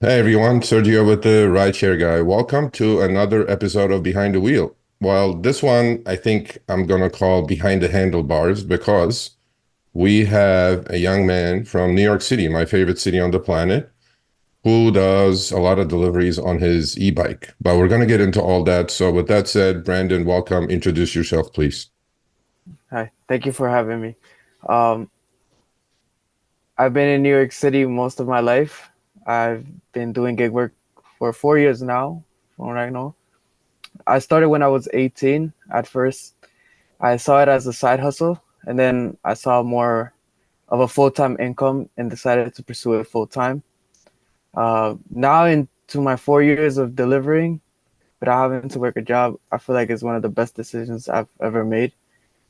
Hey everyone, Sergio with the Rideshare Guy. Welcome to another episode of Behind the Wheel. Well, this one I think I'm gonna call Behind the Handlebars because we have a young man from New York City, my favorite city on the planet, who does a lot of deliveries on his e-bike. But we're gonna get into all that. So with that said, Brandon, welcome. Introduce yourself, please. Hi, thank you for having me. Um, I've been in New York City most of my life. I've been doing gig work for 4 years now, from what I know. I started when I was 18 at first. I saw it as a side hustle, and then I saw more of a full-time income and decided to pursue it full-time. Now into my 4 years of delivering, without having to work a job, I feel like it's one of the best decisions I've ever made.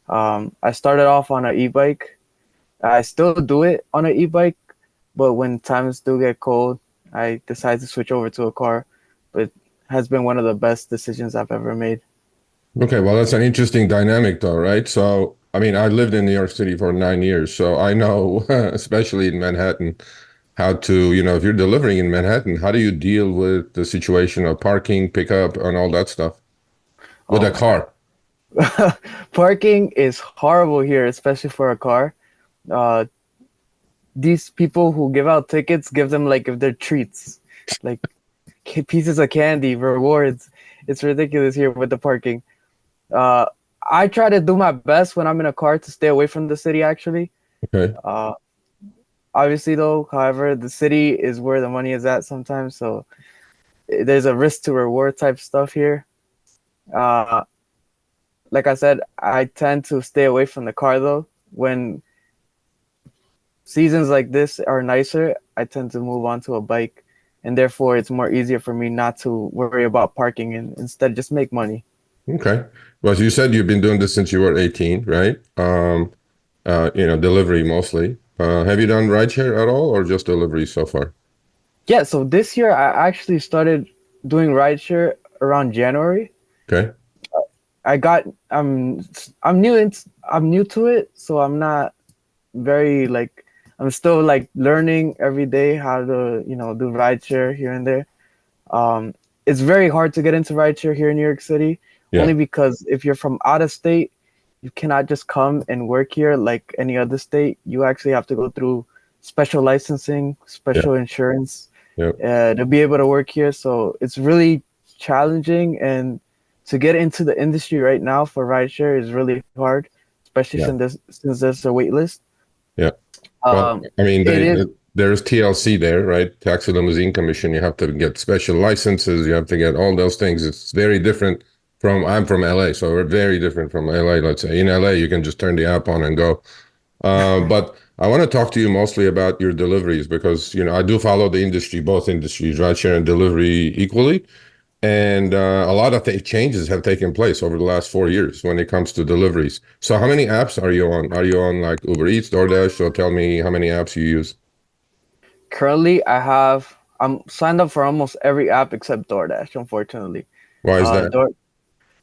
I started off on an e-bike. I still do it on an e-bike, but when times do get cold, I decide to switch over to a car. But it has been one of the best decisions I've ever made. Okay, well, that's an interesting dynamic though, right? So, I mean, I lived in New York City for 9 years, so I know, especially in Manhattan, how to, if you're delivering in Manhattan, how do you deal with the situation of parking, pickup, and all that stuff with Oh a my God. car? Parking is horrible here, especially for a car. Uh, these people who give out tickets give them like if they're treats, like pieces of candy, rewards. It's ridiculous here with the parking. Uh, I try to do my best when I'm in a car to stay away from the city, actually. Okay. Uh, Obviously, though, however, the city is where the money is at sometimes. So there's a risk to reward type stuff here. Uh, like I said, I tend to stay away from the car though. When seasons like this are nicer, I tend to move on to a bike, and therefore it's more easier for me not to worry about parking and instead just make money. Okay. Well, you said you've been doing this since you were 18, right? Delivery mostly. Have you done rideshare at all or just delivery so far? Yeah, so this year I actually started doing rideshare around January. Okay. I got I'm new to it, so I'm not very like I'm still like learning every day how to do rideshare here and there. Um, it's very hard to get into rideshare here in New York City, Yeah. only because if you're from out of state, you cannot just come and work here like any other state. You actually have to go through special licensing, Yeah. special insurance, Yeah. to be able to work here. So it's really challenging, and to get into the industry right now for rideshare is really hard, especially Yeah. since there's a wait list. Yeah. Well, Um, I mean, it is there's TLC there, right? Taxi Limousine Commission. You have to get special licenses. You have to get all those things. It's very different I'm from LA, so we're very different from LA. Let's say in LA, you can just turn the app on and go. But I want to talk to you mostly about your deliveries because, I do follow the industry, both industries, rideshare and delivery equally. And a lot of changes have taken place over the last 4 years when it comes to deliveries. So how many apps are you on? Are you on like Uber Eats, DoorDash? So tell me how many apps you use. Currently I'm signed up for almost every app except DoorDash, unfortunately. Why is Uh, that? Door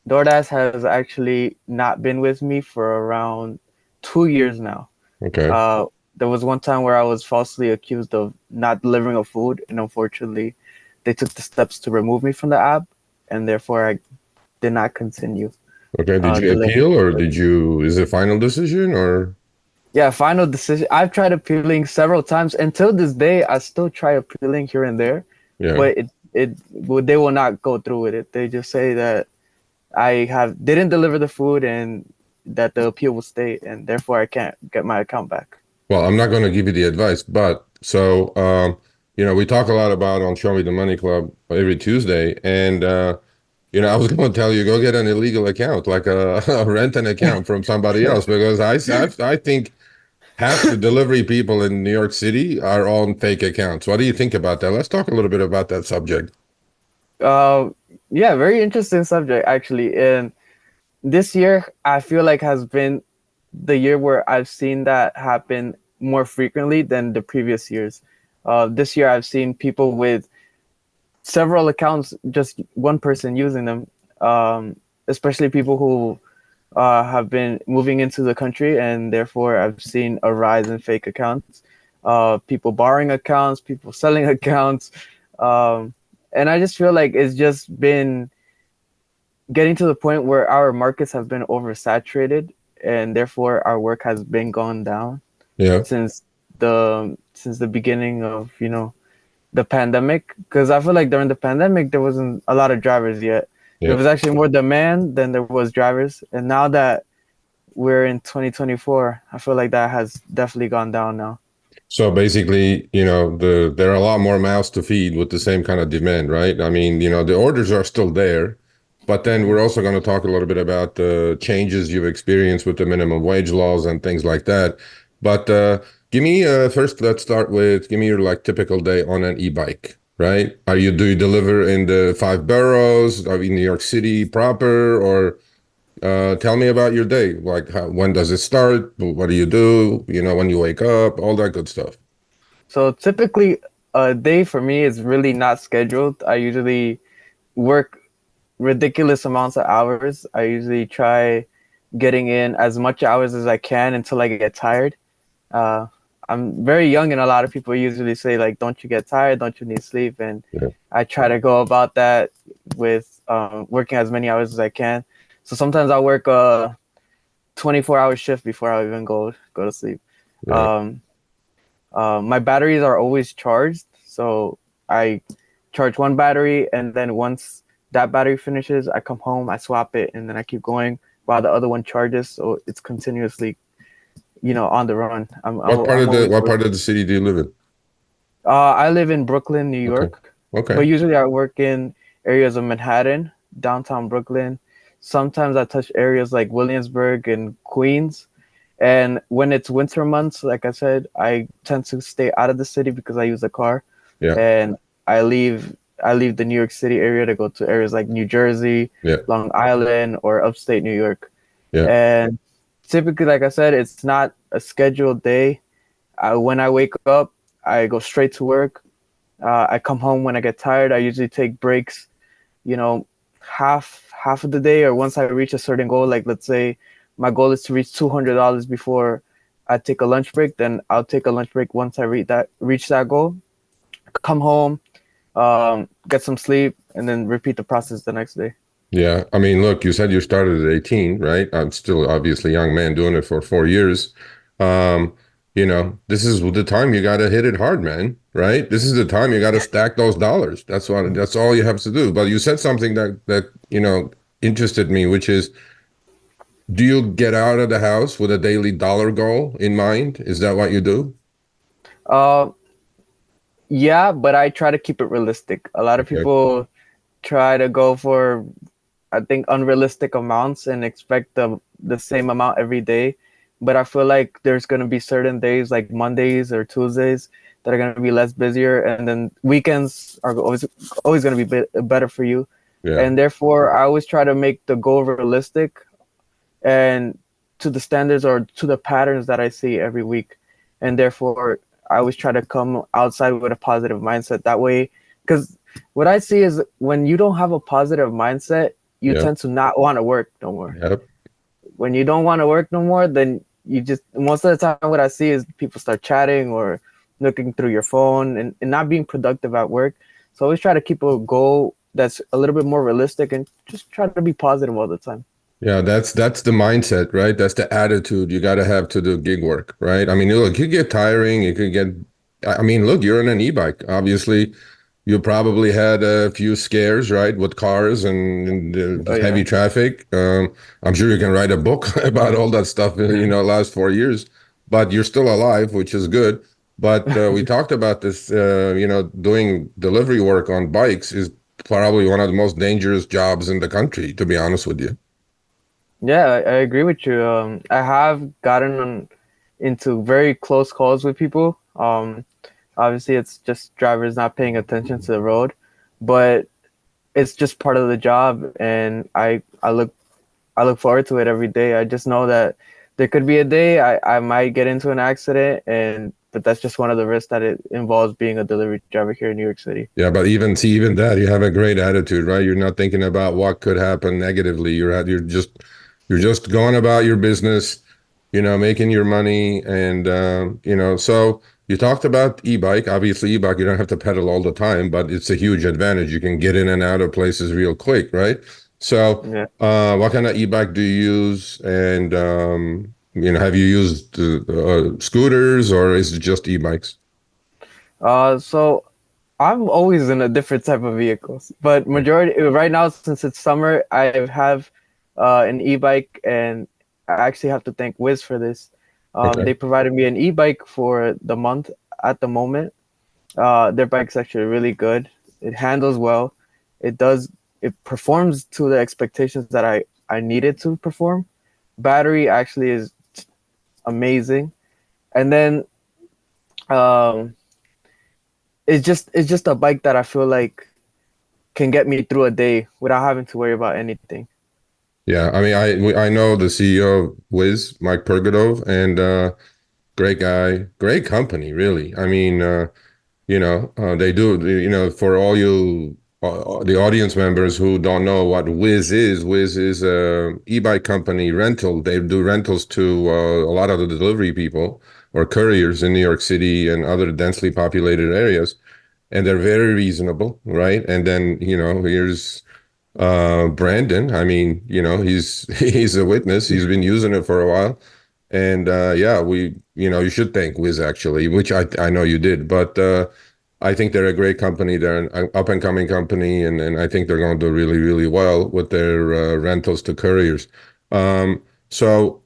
DoorDash has actually not been with me for around 2 years now. Okay. Uh, there was one time where I was falsely accused of not delivering a food, and unfortunately, they took the steps to remove me from the app, and therefore I did not continue Okay. Did you delivering appeal or food. is it final decision or? Yeah, final decision. I've tried appealing several times. Until this day, I still try appealing here and there, Yeah. but they will not go through with it. They just say that I have didn't deliver the food and that the appeal will stay, and therefore I can't get my account back. Well, I'm not going to give you the advice, but so, we talk a lot about on Show Me the Money Club every Tuesday. And, I was going to tell you, go get an illegal account, like rent an account from somebody else, because I think half the delivery people in New York City are on fake accounts. What do you think about that? Let's talk a little bit about that subject. Uh, yeah, very interesting subject actually. And this year, I feel like has been the year where I've seen that happen more frequently than the previous years. This year, I've seen people with several accounts, just one person using them, especially people who have been moving into the country, and therefore I've seen a rise in fake accounts, people borrowing accounts, people selling accounts. Um, and I just feel like it's just been getting to the point where our markets have been oversaturated, and therefore our work has been gone down Yeah. since the beginning of the pandemic. Because I feel like during the pandemic there wasn't a lot of drivers yet. There Yeah. was actually more demand than there was drivers, and now that we're in 2024, I feel like that has definitely gone down now. So basically, there are a lot more mouths to feed with the same kind of demand, right? I mean, the orders are still there, but then Mhm. we're also going to talk a little bit about the changes you've experienced with the minimum wage laws and things like that. But give me first, let's start with give me your like typical day on an e-bike, right? Do you deliver in the five boroughs? Are you in New York City proper, or tell me about your day. Like, when does it start? What do you do? When you wake up, all that good stuff. So typically, a day for me is really not scheduled. I usually work ridiculous amounts of hours. I usually try getting in as much hours as I can until I get tired. Uh, I'm very young, and a lot of people usually say like, "Don't you get tired? Don't you need sleep?" And Yeah. I try to go about that with working as many hours as I can. So sometimes I work a 24-hour shift before I even go to sleep. Right. Um, my batteries are always charged, so I charge one battery, and then once that battery finishes, I come home, I swap it, and then I keep going while the other one charges. So it's continuously, on the run. I'm always What part working. of the city do you live in? I live in Brooklyn, New Okay. York, but Okay. usually I work in areas of Manhattan, downtown Brooklyn. Sometimes I touch areas like Williamsburg and Queens. And when it's winter months, like I said, I tend to stay out of the city because I use a car, Yeah. and I leave the New York City area to go to areas like New Jersey, Yeah. Long Island, or upstate New York. Yeah. And typically, like I said, it's not a scheduled day. When I wake up, I go straight to work. I come home when I get tired. I usually take breaks, you know, half of the day, or once I reach a certain goal. Like let's say my goal is to reach $200 before I take a lunch break. Then I'll take a lunch break once I reach that goal. Come home, get some sleep, and then repeat the process the next day. Yeah. I mean, look, you said you started at 18, right? I'm still obviously a young man doing it for 4 years. Um, this is the time you got to hit it hard, man, right? This is the time you got to stack those dollars. That's all you have to do. But you said something that interested me, which is, do you get out of the house with a daily dollar goal in mind? Is that what you do? Uh, yeah, but I try to keep it realistic. A lot of Okay. people try to go for, I think, unrealistic amounts and expect the same amount every day. But I feel like there's gonna be certain days like Mondays or Tuesdays that are gonna be less busier, and then weekends are always gonna be better for you. Yeah. And therefore, I always try to make the goal realistic and to the standards or to the patterns that I see every week. And therefore, I always try to come outside with a positive mindset. That way, because what I see is when you don't have a positive mindset, you Yeah. tend to not want to work no more. Yep. When you don't want to work no more, then you just, most of the time, what I see is people start chatting or looking through your phone and not being productive at work. So I always try to keep a goal that's a little bit more realistic and just try to be positive all the time. Yeah, that's the mindset, right? That's the attitude you got to have to do gig work, right? I mean, look, it could get tiring. It could get, I mean, look, you're on an e-bike. Obviously, you probably had a few scares, right, with cars and Oh heavy yeah. traffic. I'm sure you can write a book about all that stuff, last 4 years, but you're still alive, which is good. But we talked about this, doing delivery work on bikes is probably one of the most dangerous jobs in the country, to be honest with you. Yeah, I agree with you. I have gotten into very close calls with people. Obviously, it's just drivers not paying attention to the road, but it's just part of the job, and I look forward to it every day. I just know that there could be a day I might get into an accident, and but that's just one of the risks that it involves being a delivery driver here in New York City. Yeah, but even that, you have a great attitude, right? You're not thinking about what could happen negatively. You're just going about your business, making your money, and so you talked about e-bike. Obviously, e-bike, you don't have to pedal all the time, but it's a huge advantage. You can get in and out of places real quick, right? So, Yeah. what kind of e-bike do you use? And have you used scooters or is it just e-bikes? So I'm always in a different type of vehicles, but majority right now since it's summer, I have an e-bike, and I actually have to thank Whizz for this. Okay. They provided me an e-bike for the month at the moment. Their bike's actually really good. It handles well. It does. It performs to the expectations that I needed to perform. Battery actually is amazing, and then um, it's just a bike that I feel like can get me through a day without having to worry about anything. Yeah, I mean, I know the CEO of Wiz, Mike Pergadov, and great guy, great company, really. I mean, they do, for all you, the audience members who don't know what Wiz is a e-bike company rental. They do rentals to a lot of the delivery people or couriers in New York City and other densely populated areas. And they're very reasonable, right? And then, here's Brandon. I mean, he's a witness. He's been using it for a while. And yeah, you should thank Wiz actually, which I know you did, but I think they're a great company. They're an up and coming company, and I think they're going to do really, really well with their rentals to couriers. Um, so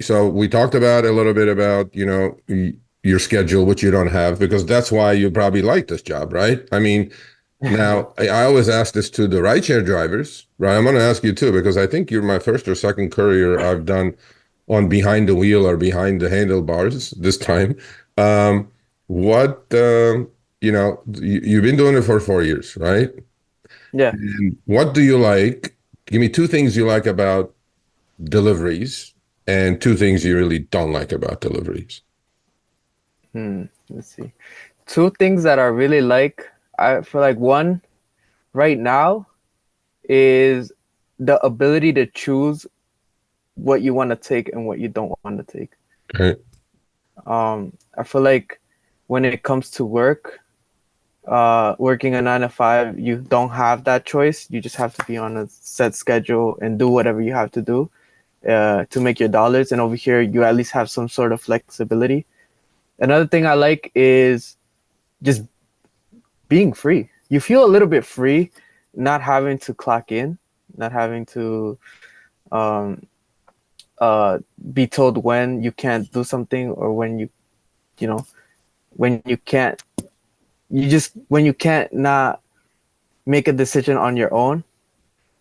so we talked about a little bit about your schedule, which you don't have, because that's why you probably like this job, right? I mean, Yeah. now I always ask this to the rideshare drivers, right? I'm going to ask you too, because I think you're my first or second courier I've done on behind the wheel or behind the handlebars this time. Um, what you've been doing it for 4 years, right? Yeah. And what do you like? Give me two things you like about deliveries and two things you really don't like about deliveries. Let's see. Two things that I really like. I feel like one right now is the ability to choose what you want to take and what you don't want to take. Okay. I feel like when it comes to work, working a 9 to 5, you don't have that choice. You just have to be on a set schedule and do whatever you have to do to make your dollars. And over here, you at least have some sort of flexibility. Another thing I like is just being free. You feel a little bit free, not having to clock in, not having to um, uh, be told when you can't do something, or when you know, when you can't, when you can't not make a decision on your own.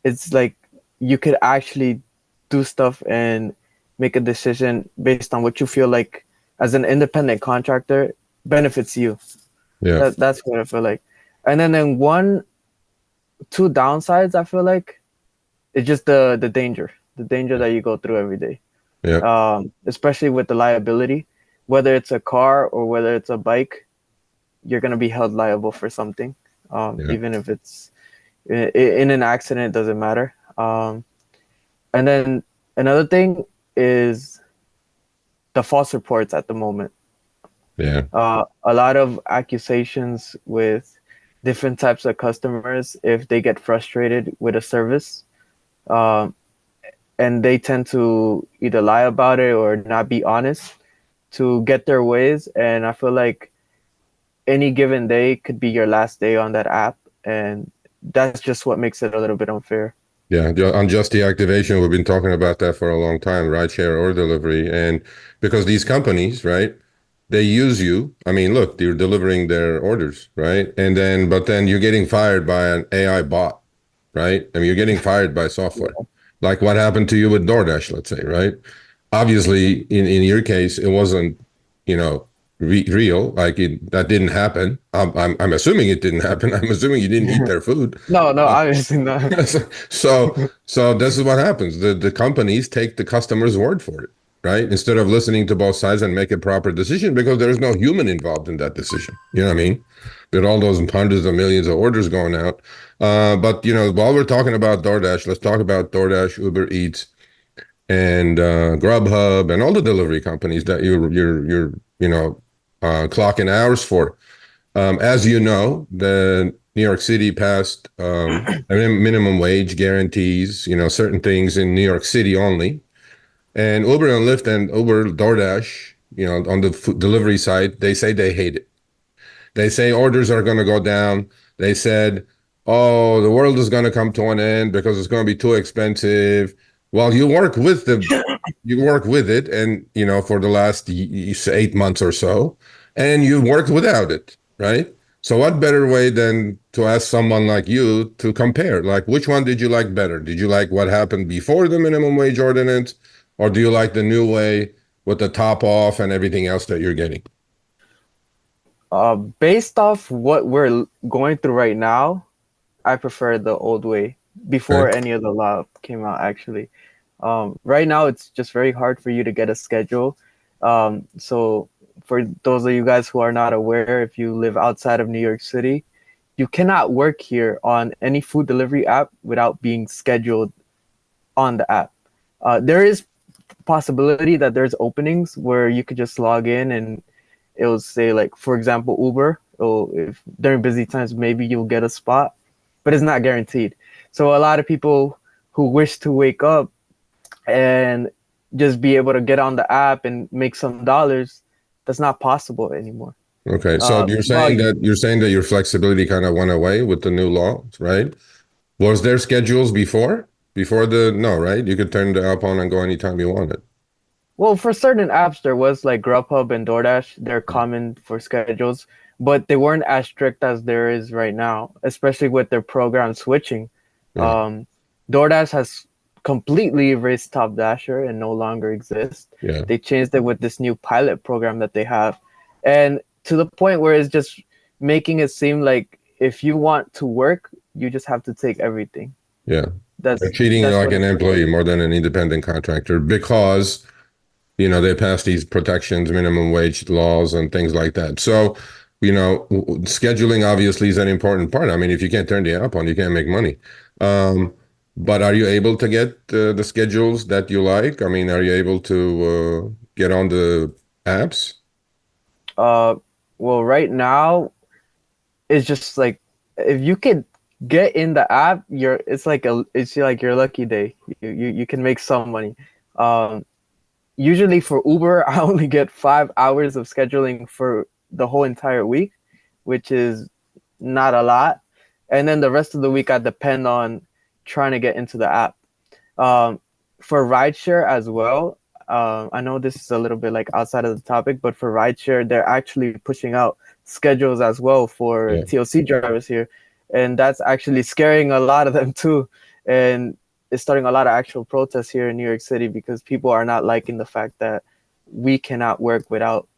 It's like you could actually do stuff and make a decision based on what you feel like as an independent contractor benefits you. Yeah. That's what I feel like. And then two downsides I feel like it's just the danger that you go through every day. Yeah. Especially with the liability, whether it's a car or whether it's a bike, you're gonna be held liable for something, Yeah. even if it's in an accident. It doesn't matter. And then another thing is the false reports at the moment. Yeah. A lot of accusations with different types of customers if they get frustrated with a service, um, and they tend to either lie about it or not be honest to get their ways. And I feel like any given day could be your last day on that app, and that's just what makes it a little bit unfair. Yeah, unjust deactivation, we've been talking about that for a long time, rideshare or delivery. And because these companies, right, they use you. I mean, look, you're delivering their orders, right? But then you're getting fired by an AI bot, right? I mean, you're getting fired by software. Like what happened to you with DoorDash, let's say, right? Obviously, in your case, it wasn't, you know, real. Like that didn't happen. I'm assuming it didn't happen. I'm assuming you didn't eat their food. No, no, obviously not. So so this is what happens. The companies take the customer's word for it, right? Instead of listening to both sides and make a proper decision because there's no human involved in that decision. You know what I mean? There are all those hundreds of millions of orders going out. But while we're talking about DoorDash, let's talk about DoorDash, Uber Eats, and Grubhub, and all the delivery companies that you're clocking hours for. As you know, the New York City passed minimum wage guarantees, certain things in New York City only. And Uber and Lyft and DoorDash, on the food delivery side, they say they hate it. They say orders are going to go down. They said, oh, the world is going to come to an end because it's going to be too expensive. Well, you work with it, and for the last 8 months or so, and you worked without it, right? So what better way than to ask someone like you to compare? Like, which one did you like better? Did you like what happened before the minimum wage ordinance, or do you like the new way with the top off and everything else that you're getting? Based off what we're going through right now, I prefer the old way before Okay. any of the law came out, actually. Right now, it's just very hard for you to get a schedule. So, for those of you guys who are not aware, if you live outside of New York City, you cannot work here on any food delivery app without being scheduled on the app. There is possibility that there's openings where you could just log in and it'll say, like, for example, Uber. If during busy times, maybe you'll get a spot, but it's not guaranteed. So a lot of people who wish to wake up and just be able to get on the app and make some dollars, that's not possible anymore. Okay. So Well, you're saying that your flexibility kind of went away with the new law, right? Was there schedules before? Before the no, right? You could turn the app on and go anytime you wanted. well, for certain apps, there was like Grubhub and DoorDash. They're common for schedules, but they weren't as strict as there is right now, especially with their program switching. Yeah. Um, DoorDash has completely erased Top Dasher and no longer exists. Yeah. They changed it with this new pilot program that they have, and to the point where it's just making it seem like if you want to work, you just have to take everything. Yeah. They're That's treating you that's like what an it's employee more than an independent contractor because they passed these protections, minimum wage laws, and things like that. So, scheduling obviously is an important part. I mean, if you can't turn the app on, you can't make money. Um, but are you able to get the schedules that you like? I mean, are you able to get on the apps? uh well, right now it's just like if you could get in the app, it's like your lucky day. You can make some money. Um, Usually for Uber, I only get 5 hours of scheduling for the whole entire week, which is not a lot. And then the rest of the week, I depend on trying to get into the app. Um, for rideshare as well, I know this is a little bit like outside of the topic, but for rideshare, they're actually pushing out schedules as well for Yeah. TLC drivers here, and that's actually scaring a lot of them too. And it's starting a lot of actual protests here in New York City because people are not liking the fact that we cannot work without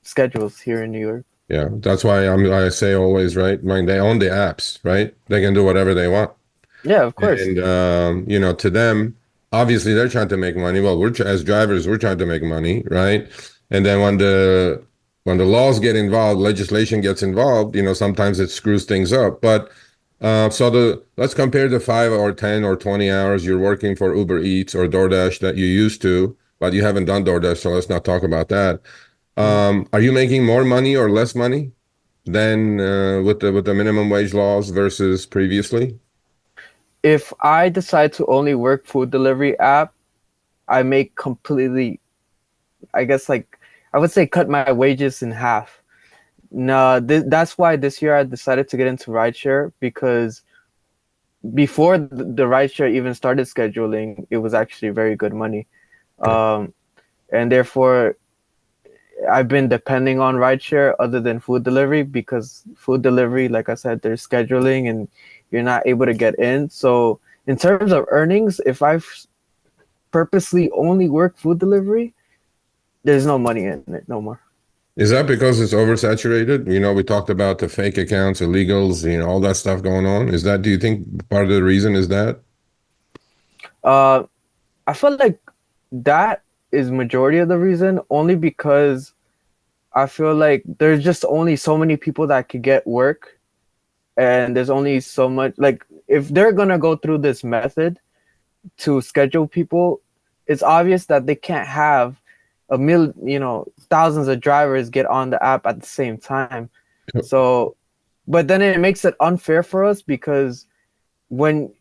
schedules here in New York. Yeah. That's why I say always, right? I mean, they own the apps, right? They can do whatever they want. Yeah, of course. And to them, obviously they're trying to make money. Well, as drivers, we're trying to make money, right? And then when the laws get involved, legislation gets involved, sometimes it screws things up. But let's compare the 5 or 10 or 20 hours you're working for Uber Eats or DoorDash that you used to, but you haven't done DoorDash, so let's not talk about that. Mhm. Are you making more money or less money than with the minimum wage laws versus previously? If I decide to only work food delivery app, I make completely, I guess, like, I would say cut my wages in half. No, that's why this year I decided to get into rideshare because before the rideshare even started scheduling, it was actually very good money. Um, and therefore, I've been depending on rideshare other than food delivery because food delivery, like I said, there's scheduling and you're not able to get in. So, in terms of earnings, if I purposely only work food delivery, there's no money in it no more. Is that because it's oversaturated? We talked about the fake accounts, illegals, all that stuff going on. Do you think part of the reason is that? Uh, I feel like that is majority of the reason, only because I feel like there's just only so many people that could get work, and there's only so much. Like, if they're gonna go through this method to schedule people, it's obvious that they can't have thousands of drivers get on the app at the same time. So, but then it makes it unfair for us because when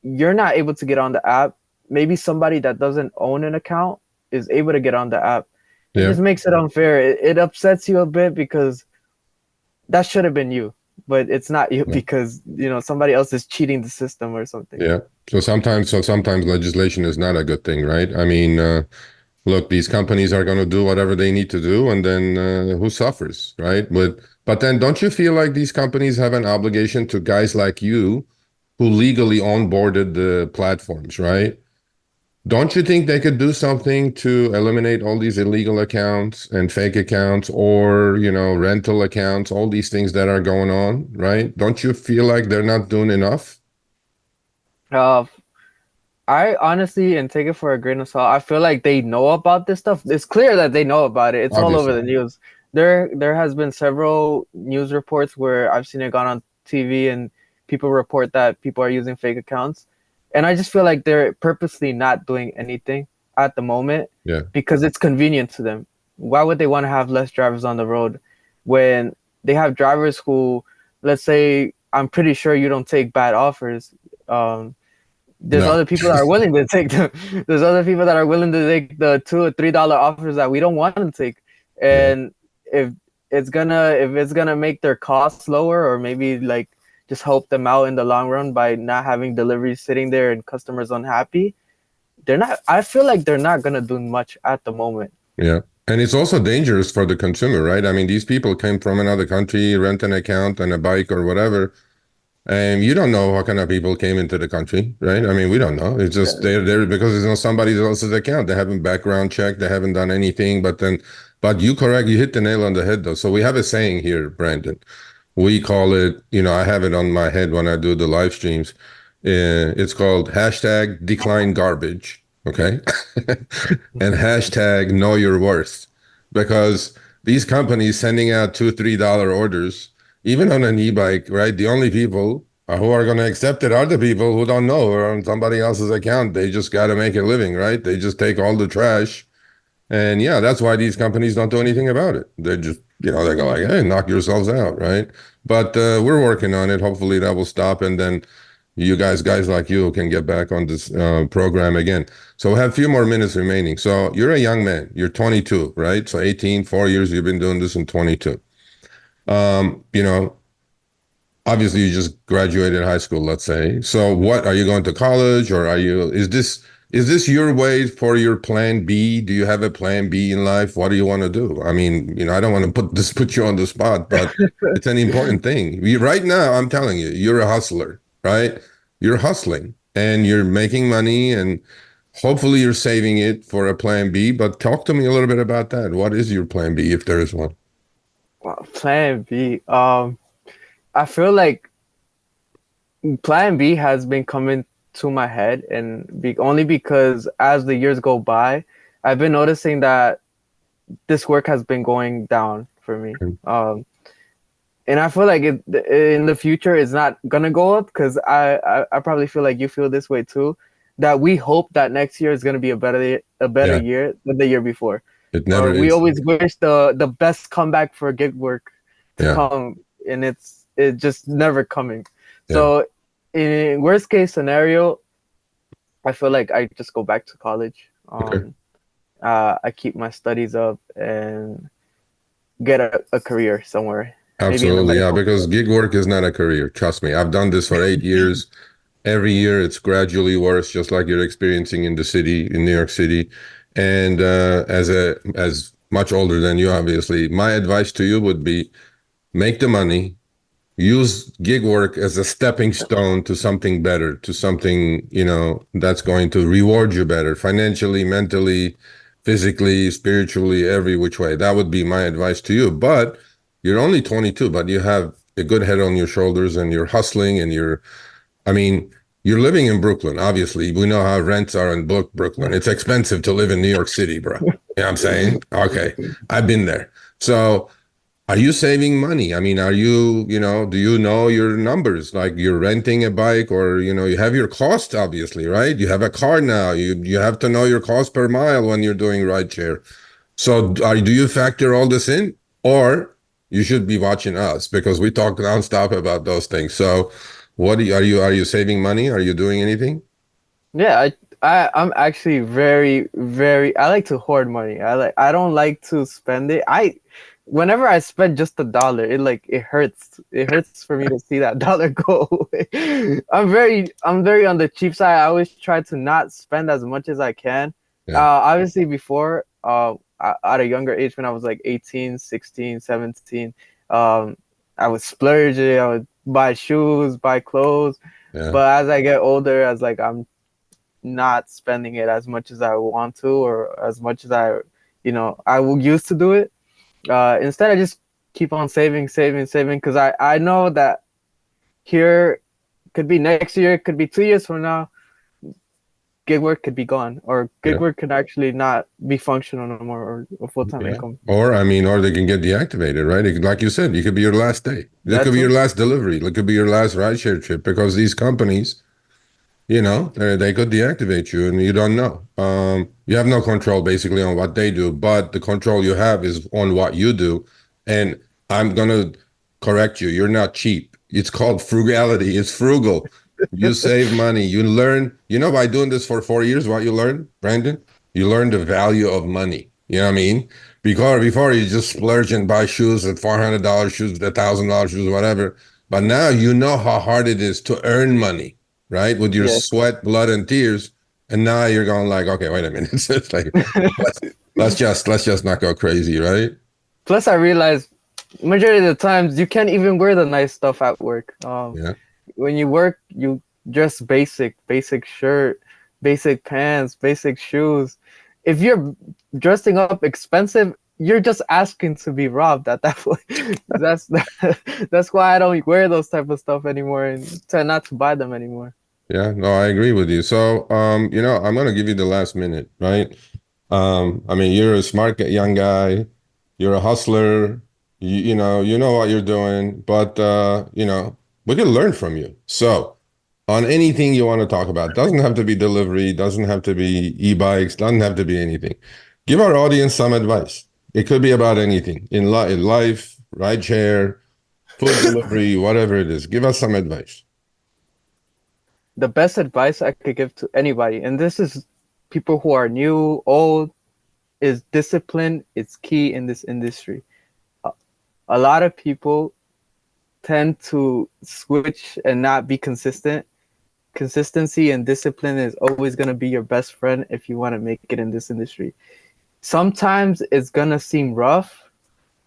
you're not able to get on the app, maybe somebody that doesn't own an account is able to get on the app. It Yeah. just makes it unfair. It upsets you a bit because that should have been you, but it's not you Yeah. because somebody else is cheating the system or something. Yeah. So sometimes legislation is not a good thing, right? I mean, look, these companies are going to do whatever they need to do, and then who suffers, right? But then don't you feel like these companies have an obligation to guys like you who legally onboarded the platforms, right? Don't you think they could do something to eliminate all these illegal accounts and fake accounts or, rental accounts, all these things that are going on, right? Don't you feel like they're not doing enough? Uh, I honestly, and take it for a grain of salt, I feel like they know about this stuff. It's clear that they know about it. It's all over Obviously. the news. There has been several news reports where I've seen it gone on TV and people report that people are using fake accounts. And I just feel like they're purposely not doing anything at the moment Yeah. because it's convenient to them. Why would they want to have less drivers on the road when they have drivers who, let's say, I'm pretty sure you don't take bad offers. There's No. other people that are willing to take there's other people that are willing to take the $2 or $3 offers that we don't want to take. Yeah. And if it's gonna make their costs lower or maybe like just help them out in the long run by not having deliveries sitting there and customers unhappy, I feel like they're not gonna do much at the moment. Yeah. And it's also dangerous for the consumer, right? I mean, these people came from another country, rent an account and a bike or whatever. And you don't know what kind of people came into the country, right? I mean, we don't know. It's just they're there because it's on somebody else's account. They haven't background checked. They haven't done anything. But you hit the nail on the head though. So we have a saying here, Brandon. We call it, I have it on my head when I do the live streams. It's called hashtag decline garbage. Okay. And hashtag know your worth. Because these companies sending out $2, $3 orders, even on an e-bike, right? The only people who are going to accept it are the people who don't know or on somebody else's account. They just got to make a living, right? They just take all the trash. And yeah, that's why these companies don't do anything about it. They just, they go like, hey, knock yourselves out, right? But we're working on it. Hopefully that will stop. And then guys like you can get back on this program again. So we have a few more minutes remaining. So you're a young man. You're 22, right? So 18, 4 years, you've been doing this in 22. Um, you know, Obviously you just graduated high school, let's say. So what are you going to college or is this your way for your plan B? Do you have a plan B in life? What do you want to do? I mean, I don't want to put you on the spot, but it's an important thing. Right now, I'm telling you, you're a hustler, right? You're hustling and you're making money and hopefully you're saving it for a plan B, but talk to me a little bit about that. What is your plan B if there is one? Well, plan B. I feel like plan B has been coming to my head, and only because as the years go by, I've been noticing that this work has been going down for me. And I feel like in the future it's not gonna go up because I probably feel like you feel this way too. That we hope that next year is gonna be a better Yeah, year than the year before. it never We is. always wish the best comeback for gig work to Yeah, come, and it's just never coming. yeah. So in worst case scenario, I feel like I just go back to college. Okay. I keep my studies up and get a career somewhere, maybe in the Absolutely. Yeah, medical because field. gig work is not a career. Trust me. I've done this for 8 years. Every year it's gradually worse, just like you're experiencing in the city, in New York City. And as much older than you, obviously, my advice to you would be make the money, use gig work as a stepping stone to something better, to something, that's going to reward you better financially, mentally, physically, spiritually, every which way. That would be my advice to you. But you're only 22, but you have a good head on your shoulders and you're hustling and I mean, you're living in Brooklyn. Obviously, we know how rents are in Brooklyn. It's expensive to live in New York City, bro. You know what I'm saying? Okay. I've been there. So are you saving money? I mean, do you know your numbers? Like you're renting a bike or, you have your cost, obviously, right? You have a car now. You have to know your cost per mile when you're doing rideshare. So do you factor all this in, or you should be watching us because we talk nonstop about those things. So are you saving money? Are you doing anything? Yeah, I'm actually very I like to hoard money. I don't like to spend it. Whenever I spend just $1, it hurts. It hurts for me to see that dollar go away. I'm very on the cheap side. I always try to not spend as much as I can. Yeah, Obviously before at a younger age when I was like 18, 16, 17, I would splurge it. I would buy shoes, buy clothes. yeah, But as I get older, as like I'm not spending it as much as I want to or as much as I will used to do it. Instead, I just keep on saving, saving, saving because I know that here could be next year, could be 2 years from now, gig work could be gone or gig yeah. work could actually not be functional no more or a full-time Yeah. income. Or I mean, or they can get deactivated, right? Like you said, it could be your last day. It That could be your too. last delivery. It could be your last rideshare trip because these companies, they could deactivate you and you don't know. You have no control basically on what they do, but the control you have is on what you do. And I'm gonna correct you. You're not cheap. It's called frugality. It's frugal. You save money. You learn, by doing this for 4 years, what you learn, Brandon? You learn the value of money. You know what I mean? Because before you just splurge and buy shoes at $400 shoes, $1,000 shoes, whatever. But now you know how hard it is to earn money, right? With your Yes. sweat, blood, and tears. And now you're going like, okay, wait a minute. It's like let's let's just not go crazy, right? Plus, I realize majority of the times you can't even wear the nice stuff at work. Yeah, When you work, you dress basic shirt, basic pants, basic shoes. If you're dressing up expensive, you're just asking to be robbed at that point. That's that's why I don't wear those type of stuff anymore and try not to buy them anymore. yeah. No, I agree with you. So, I'm gonna give you the last minute, right? I mean, you're a smart young guy. You're a hustler. You know what you're doing, but we can learn from you. So, on anything you want to talk about, doesn't have to be delivery, doesn't have to be e-bikes, doesn't have to be anything. Give our audience some advice. It could be about anything in life, rideshare, food delivery, whatever it is. Give us some advice. The best advice I could give to anybody, and this is people who are new, old, is discipline. It's key in this industry. A a lot of people tend to switch and not be consistent. Consistency and discipline is always going to be your best friend if you want to make it in this industry. Sometimes it's going to seem rough.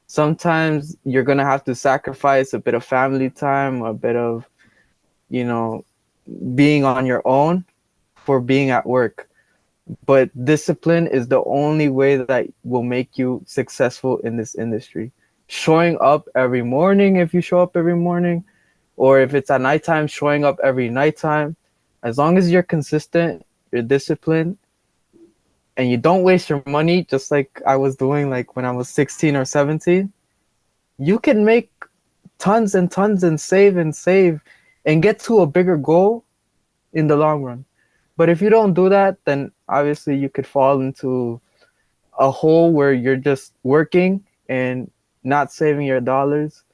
Sometimes you're going to have to sacrifice a bit of family time, a bit of, you know, being on your own for being at work. But discipline is the only way that will make you successful in this industry. Showing up every morning, if you show up every morning, or if it's at nighttime, showing up every nighttime. As long as you're consistent, you're disciplined, and you don't waste your money, just like I was doing like when I was 16 or 17, you can make tons and tons and save and get to a bigger goal in the long run. But if you don't do that, then obviously you could fall into a hole where you're just working and not saving your dollars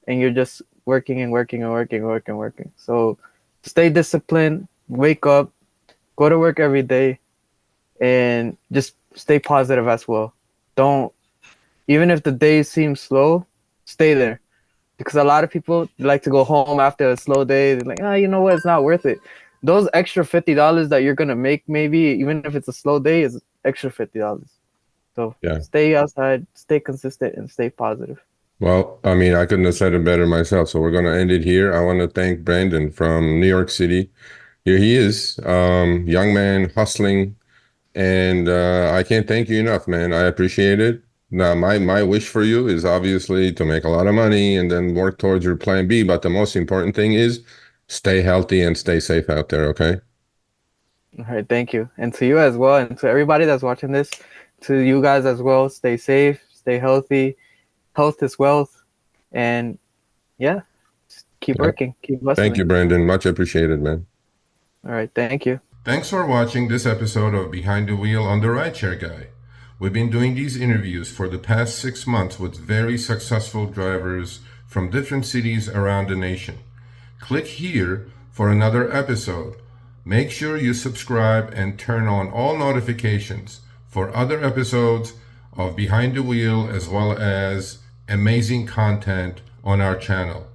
and you're just working and working and working and working and working. So stay disciplined, wake up, go to work every day, and just stay positive as well. Don't, even if the day seems slow, stay there. Because a lot of people like to go home after a slow day. They're like, you know what? It's not worth it. Those extra $50 that you're gonna make, maybe even if it's a slow day, is extra $50. So Yeah. stay outside, stay consistent, and stay positive. Well, I mean, I couldn't have said it better myself. So we're going to end it here. I want to thank Brandon from New York City. Here he is, young man hustling, and I can't thank you enough, man. I appreciate it. Now, my wish for you is obviously to make a lot of money and then work towards your plan B. But the most important thing is stay healthy and stay safe out there. Okay. All right, thank you, and to you as well, and to everybody that's watching this, to you guys as well. Stay safe, stay healthy. Health is wealth, and yeah, keep Yeah. working, keep Thank you, hustling. Brandon. Much appreciated, man. All right, thank you. Thanks for watching this episode of Behind the Wheel on the Rideshare Guy. We've been doing these interviews for the past 6 months with very successful drivers from different cities around the nation. Click here for another episode. Make sure you subscribe and turn on all notifications for other episodes of Behind the Wheel as well as amazing content on our channel.